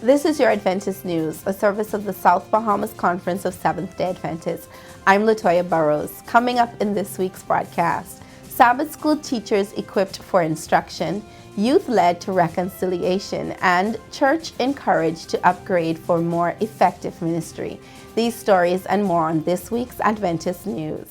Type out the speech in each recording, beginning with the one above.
This is your Adventist News, a service of the South Bahamas Conference of Seventh-day Adventists. I'm Latoya Burrows. Coming up in this week's broadcast, Sabbath school teachers equipped for instruction, youth led to reconciliation, and church encouraged to upgrade for more effective ministry. These stories and more on this week's Adventist News.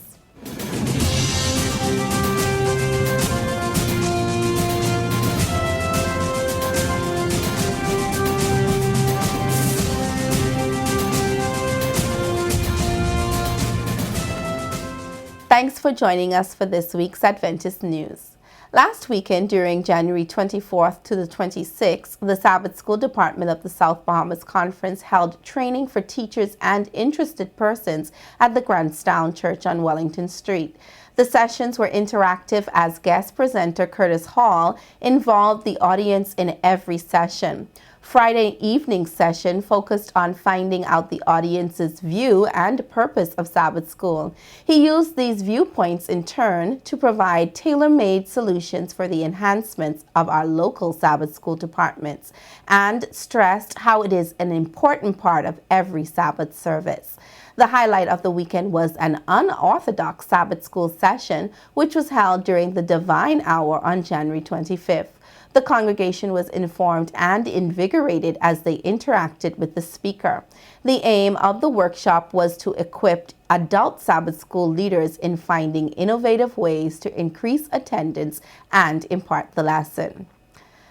Thanks for joining us for this week's Adventist News. Last weekend, during January 24th to the 26th, the Sabbath School Department of the South Bahamas Conference held training for teachers and interested persons at the Grandstown Church on Wellington Street. The sessions were interactive as guest presenter Curtis Hall involved the audience in every session. Friday evening session focused on finding out the audience's view and purpose of Sabbath school. He used these viewpoints in turn to provide tailor-made solutions for the enhancements of our local Sabbath school departments and stressed how it is an important part of every Sabbath service. The highlight of the weekend was an unorthodox Sabbath school session, which was held during the Divine Hour on January 25th. The congregation was informed and invigorated as they interacted with the speaker. The aim of the workshop was to equip adult Sabbath school leaders in finding innovative ways to increase attendance and impart the lesson.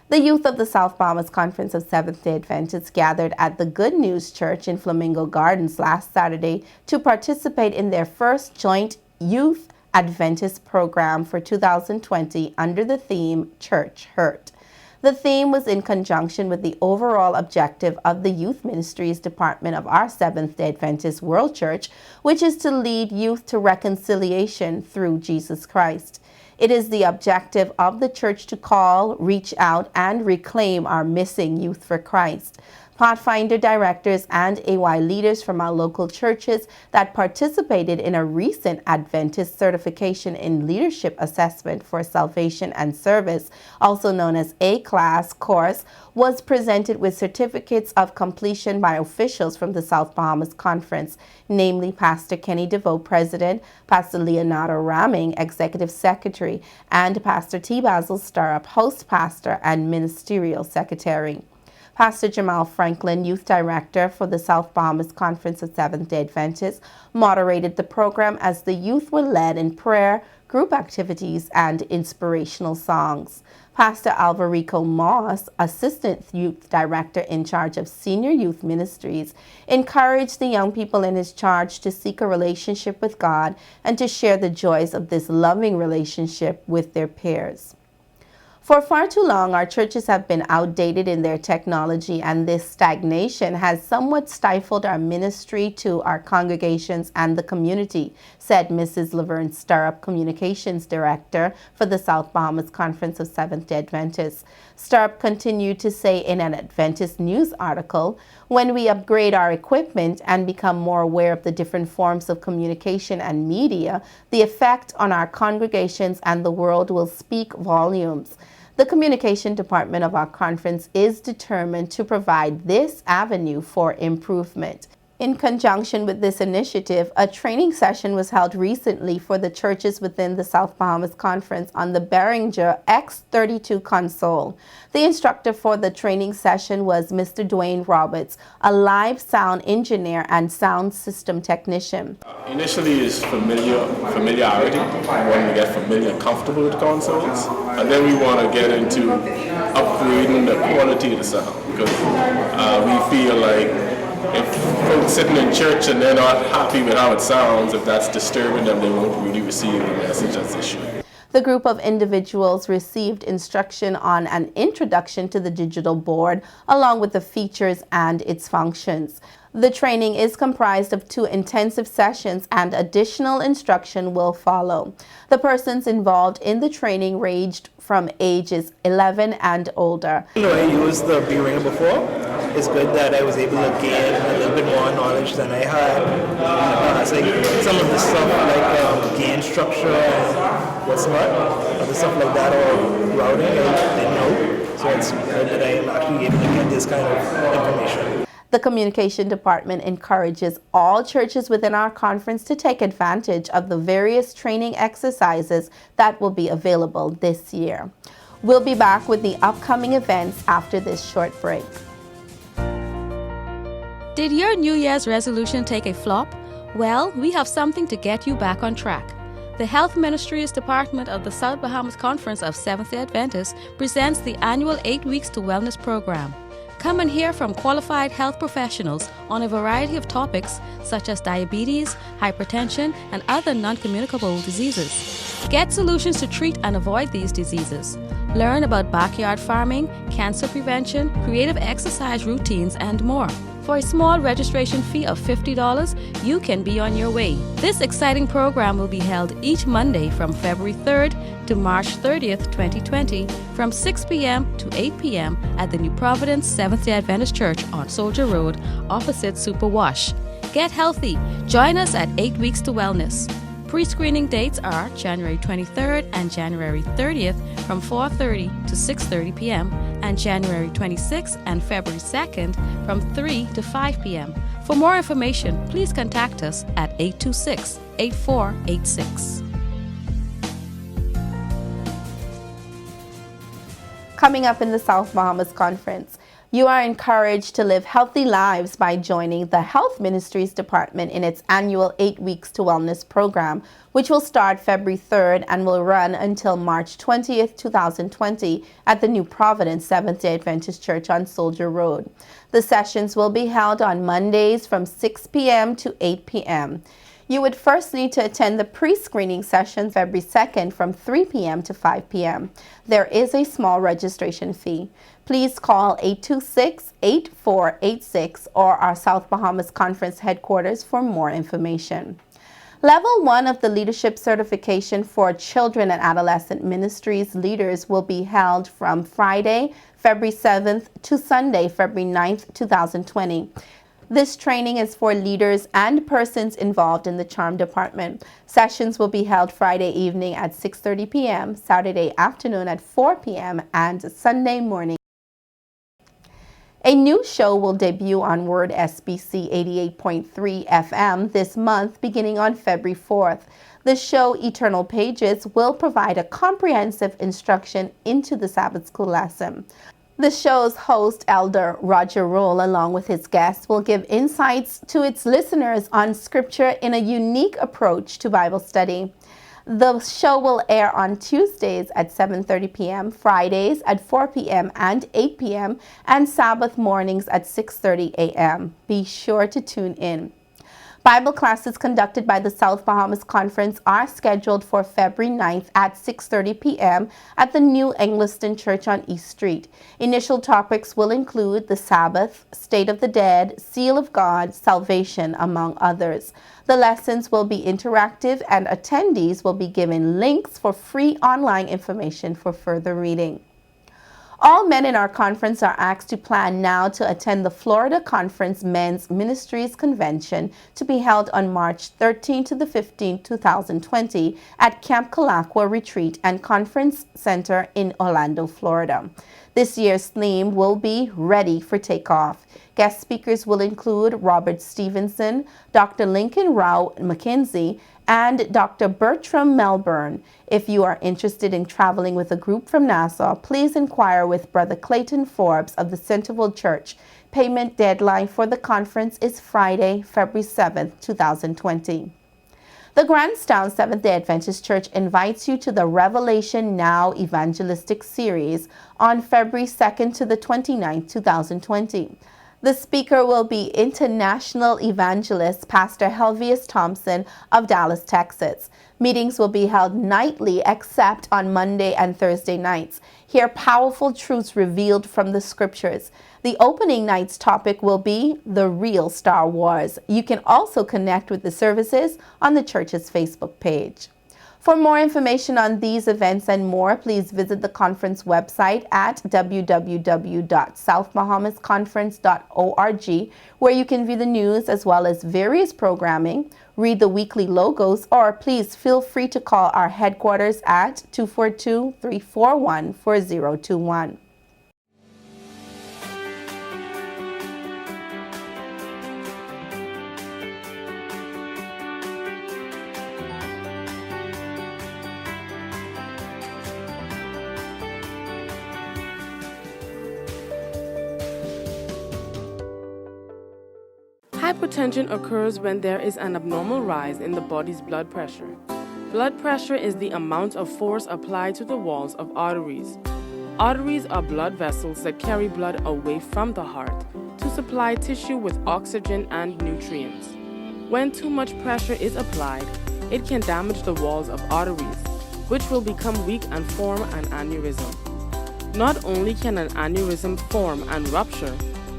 The youth of the South Bahamas Conference of Seventh-day Adventists gathered at the Good News Church in Flamingo Gardens last Saturday to participate in their first joint youth Adventist program for 2020 under the theme Church Hurt. The theme was in conjunction with the overall objective of the Youth Ministries Department of our Seventh-day Adventist World Church, which is to lead youth to reconciliation through Jesus Christ. It is the objective of the church to call, reach out, and reclaim our missing youth for Christ. Pathfinder directors and AY leaders from our local churches that participated in a recent Adventist Certification in Leadership Assessment for Salvation and Service, also known as A-Class course, was presented with certificates of completion by officials from the South Bahamas Conference, namely Pastor Kenny DeVoe, President, Pastor Leonardo Ramming, Executive Secretary, and Pastor T. Basil Stirrup, Host Pastor and Ministerial Secretary. Pastor Jamal Franklin, Youth Director for the South Bahamas Conference of Seventh-day Adventists, moderated the program as the youth were led in prayer, group activities, and inspirational songs. Pastor Alvarico Moss, Assistant Youth Director in charge of Senior Youth Ministries, encouraged the young people in his charge to seek a relationship with God and to share the joys of this loving relationship with their peers. For far too long, our churches have been outdated in their technology, and this stagnation has somewhat stifled our ministry to our congregations and the community, said Mrs. Laverne Stirrup, Communications Director for the South Bahamas Conference of Seventh-day Adventists. Stirrup continued to say in an Adventist News article, "When we upgrade our equipment and become more aware of the different forms of communication and media, the effect on our congregations and the world will speak volumes." The communication department of our conference is determined to provide this avenue for improvement. In conjunction with this initiative, a training session was held recently for the churches within the South Bahamas Conference on the Behringer X32 console. The instructor for the training session was Mr. Dwayne Roberts, a live sound engineer and sound system technician. Initially is familiarity. We want to get familiar and comfortable with the consoles, and then we want to get into upgrading the quality of the sound, because we feel like if folks sitting in church and they're not happy with how it sounds, if that's disturbing them, they won't really receive the message as they should. The group of individuals received instruction on an introduction to the digital board, along with the features and its functions. The training is comprised of 2 intensive sessions, and additional instruction will follow. The persons involved in the training ranged from ages 11 and older. I used the B-Ringer before. It's good that I was able to gain a little bit more knowledge than I had. It's like some of the stuff like gain structure and what's not, other stuff like that, or routing, I didn't know. So it's good that I am actually able to get this kind of information. The Communication Department encourages all churches within our conference to take advantage of the various training exercises that will be available this year. We'll be back with the upcoming events after this short break. Did your New Year's resolution take a flop? Well, we have something to get you back on track. The Health Ministries Department of the South Bahamas Conference of Seventh-day Adventists presents the annual 8 Weeks to Wellness program. Come and hear from qualified health professionals on a variety of topics such as diabetes, hypertension, and other non-communicable diseases. Get solutions to treat and avoid these diseases. Learn about backyard farming, cancer prevention, creative exercise routines, and more. For a small registration fee of $50, you can be on your way. This exciting program will be held each Monday from February 3rd to March 30th, 2020, from 6 p.m. to 8 p.m. at the New Providence Seventh-day Adventist Church on Soldier Road, opposite Super Wash. Get healthy. Join us at 8 Weeks to Wellness. Pre-screening dates are January 23rd and January 30th from 4:30 to 6:30 p.m. and January 26th and February 2nd from 3 to 5 p.m. For more information, please contact us at 826-8486. Coming up in the South Bahamas Conference, you are encouraged to live healthy lives by joining the Health Ministries Department in its annual 8 Weeks to Wellness program, which will start February 3rd and will run until March 20th, 2020 at the New Providence Seventh-day Adventist Church on Soldier Road. The sessions will be held on Mondays from 6 p.m. to 8 p.m. You would first need to attend the pre-screening session February 2nd from 3 p.m. to 5 p.m. There is a small registration fee. Please call 826-8486 or our South Bahamas Conference headquarters for more information. Level 1 of the Leadership Certification for Children and Adolescent Ministries leaders will be held from Friday, February 7th to Sunday, February 9th, 2020. This training is for leaders and persons involved in the Charm Department. Sessions will be held Friday evening at 6:30 p.m., Saturday afternoon at 4 p.m., and Sunday morning. A new show will debut on Word SBC 88.3 FM this month, beginning on February 4th. The show, Eternal Pages, will provide a comprehensive instruction into the Sabbath school lesson. The show's host, Elder Roger Roll, along with his guests, will give insights to its listeners on Scripture in a unique approach to Bible study. The show will air on Tuesdays at 7:30 p.m., Fridays at 4 p.m. and 8 p.m., and Sabbath mornings at 6:30 a.m. Be sure to tune in. Bible classes conducted by the South Bahamas Conference are scheduled for February 9th at 6:30 p.m. at the New Engliston Church on East Street. Initial topics will include the Sabbath, State of the Dead, Seal of God, Salvation, among others. The lessons will be interactive and attendees will be given links for free online information for further reading. All men in our conference are asked to plan now to attend the Florida Conference Men's Ministries Convention to be held on March 13 to the 15th, 2020 at Camp Kalakwa Retreat and Conference Center in Orlando, Florida. This year's theme will be Ready for Takeoff. Guest speakers will include Robert Stevenson, Dr. Lincoln Rao McKenzie, and Dr. Bertram Melbourne. If you are interested in traveling with a group from Nassau, please inquire with Brother Clayton Forbes of the Centerville Church. Payment deadline for the conference is Friday, February 7th, 2020. The Grandstown Seventh-day Adventist Church invites you to the Revelation Now Evangelistic Series on February 2nd to the 29th, 2020. The speaker will be international evangelist Pastor Helvius Thompson of Dallas, Texas. Meetings will be held nightly except on Monday and Thursday nights. Hear powerful truths revealed from the scriptures. The opening night's topic will be The Real Star Wars. You can also connect with the services on the church's Facebook page. For more information on these events and more, please visit the conference website at www.southbahamasconference.org, where you can view the news as well as various programming, read the weekly logos, or please feel free to call our headquarters at 242-341-4021. Hypertension occurs when there is an abnormal rise in the body's blood pressure. Blood pressure is the amount of force applied to the walls of arteries. Arteries are blood vessels that carry blood away from the heart to supply tissue with oxygen and nutrients. When too much pressure is applied, it can damage the walls of arteries, which will become weak and form an aneurysm. Not only can an aneurysm form and rupture,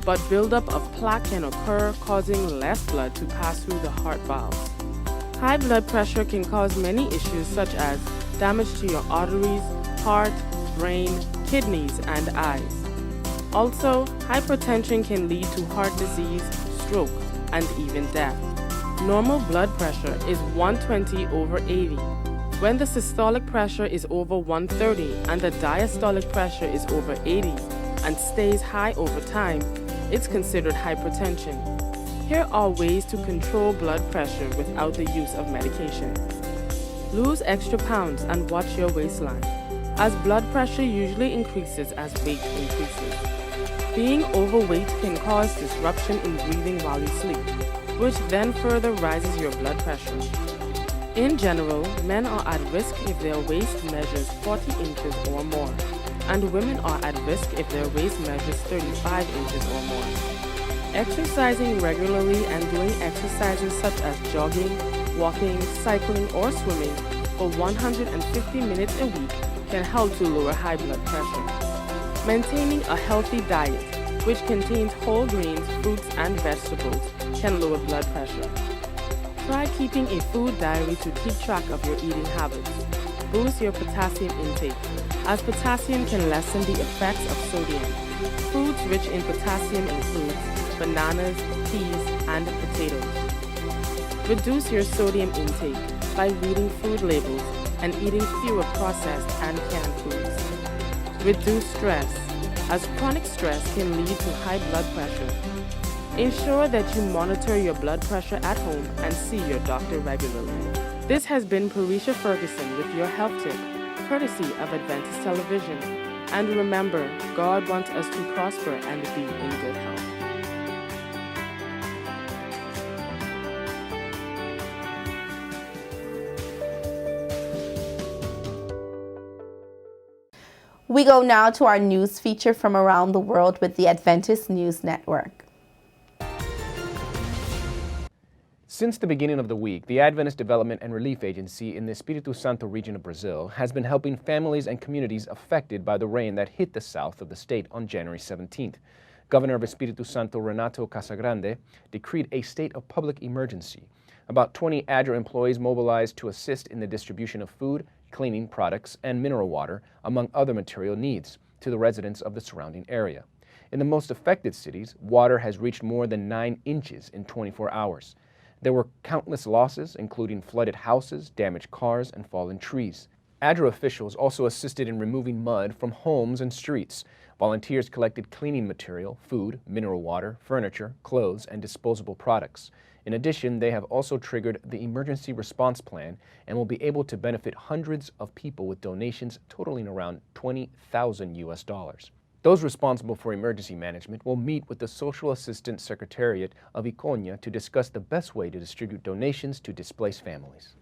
but buildup of plaque can occur, causing less blood to pass through the heart valves. High blood pressure can cause many issues such as damage to your arteries, heart, brain, kidneys, and eyes. Also, hypertension can lead to heart disease, stroke, and even death. Normal blood pressure is 120/80. When the systolic pressure is over 130 and the diastolic pressure is over 80 and stays high over time, it's considered hypertension. Here are ways to control blood pressure without the use of medication. Lose extra pounds and watch your waistline, as blood pressure usually increases as weight increases. Being overweight can cause disruption in breathing while you sleep, which then further rises your blood pressure. In general, men are at risk if their waist measures 40 inches or more, and women are at risk if their waist measures 35 inches or more. Exercising regularly and doing exercises such as jogging, walking, cycling, or swimming for 150 minutes a week can help to lower high blood pressure. Maintaining a healthy diet, which contains whole grains, fruits, and vegetables, can lower blood pressure. Try keeping a food diary to keep track of your eating habits. Boost your potassium intake, as potassium can lessen the effects of sodium. Foods rich in potassium include bananas, peas, and potatoes. Reduce your sodium intake by reading food labels and eating fewer processed and canned foods. Reduce stress, as chronic stress can lead to high blood pressure. Ensure that you monitor your blood pressure at home and see your doctor regularly. This has been Parisha Ferguson with your health tip, courtesy of Adventist Television. And remember, God wants us to prosper and be in good health. We go now to our news feature from around the world with the Adventist News Network. Since the beginning of the week, the Adventist Development and Relief Agency in the Espírito Santo region of Brazil has been helping families and communities affected by the rain that hit the south of the state on January 17th. Governor of Espírito Santo Renato Casagrande decreed a state of public emergency. About 20 ADRA employees mobilized to assist in the distribution of food, cleaning products, and mineral water, among other material needs, to the residents of the surrounding area. In the most affected cities, water has reached more than 9 inches in 24 hours. There were countless losses, including flooded houses, damaged cars, and fallen trees. ADRA officials also assisted in removing mud from homes and streets. Volunteers collected cleaning material, food, mineral water, furniture, clothes, and disposable products. In addition, they have also triggered the emergency response plan and will be able to benefit hundreds of people with donations totaling around $20,000 US. Those responsible for emergency management will meet with the Social Assistance Secretariat of Iconia to discuss the best way to distribute donations to displaced families.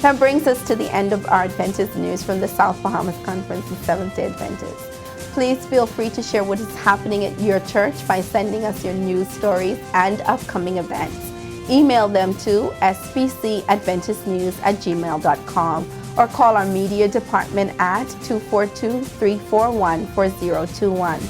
That brings us to the end of our Adventist news from the South Bahamas Conference of Seventh-day Adventists. Please feel free to share what is happening at your church by sending us your news stories and upcoming events. Email them to spcadventistnews@gmail.com or call our media department at 242-341-4021.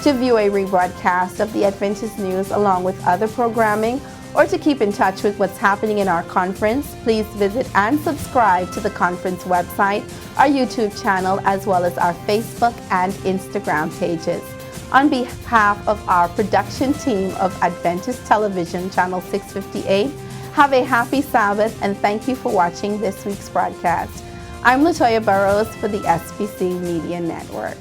To view a rebroadcast of the Adventist news along with other programming, or to keep in touch with what's happening in our conference, please visit and subscribe to the conference website, our YouTube channel, as well as our Facebook and Instagram pages. On behalf of our production team of Adventist Television, Channel 658, have a happy Sabbath and thank you for watching this week's broadcast. I'm Latoya Burrows for the SBC Media Network.